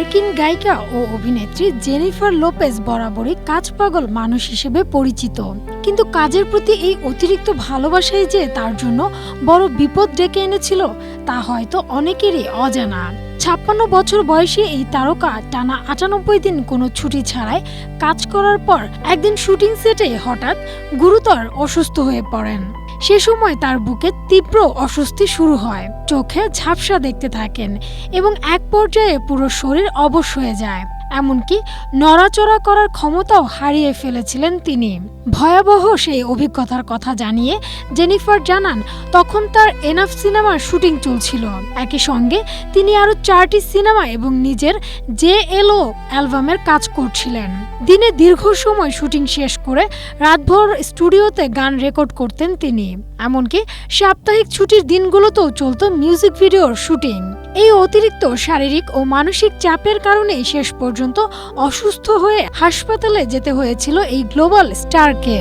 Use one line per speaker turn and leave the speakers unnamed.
মার্কিন গায়িকা ও অভিনেত্রী জেনিফার লোপেজ বরাবরই কাজ পাগল মানুষ হিসেবে পরিচিত, কিন্তু কাজের প্রতি এই অতিরিক্ত ভালোবাসাই যে তার জন্য বড় বিপদ ডেকে এনেছিল তা হয়তো অনেকেরই অজানা। ৫৬ বছর বয়সী এই তারকা টানা ৯৮ দিন কোনো ছুটি ছাড়াই কাজ করার পর একদিন শুটিং সেটে হঠাৎ গুরুতর অসুস্থ হয়ে পড়েন। সে সময় তার বুকে তীব্র অস্বস্তি শুরু হয়, চোখে ঝাপসা দেখতে থাকেন এবং এক পর্যায়ে পুরো শরীর অবশ হয়ে যায়, এমনকি নড়াচড়া করার ক্ষমতাও হারিয়ে ফেলেছিলেন তিনি। ভয়াবহ সেই অভিজ্ঞতার কথা জানিয়ে জেনিফার জানান, তখন তার এনাফ সিনেমার শুটিং চলছিল। একই সঙ্গে তিনি আরও ৪টি সিনেমা এবং নিজের JLO অ্যালবামের কাজ করছিলেন। দিনে দীর্ঘ সময় শুটিং শেষ করে রাতভর স্টুডিওতে গান রেকর্ড করতেন তিনি। এমনকি সাপ্তাহিক ছুটির দিনগুলোতেও চলত মিউজিক ভিডিওর শুটিং। এই অতিরিক্ত শারীরিক ও মানসিক চাপের কারণেই শেষ পর্যন্ত অসুস্থ হয়ে হাসপাতালে যেতে হয়েছিল এই গ্লোবাল স্টারকে।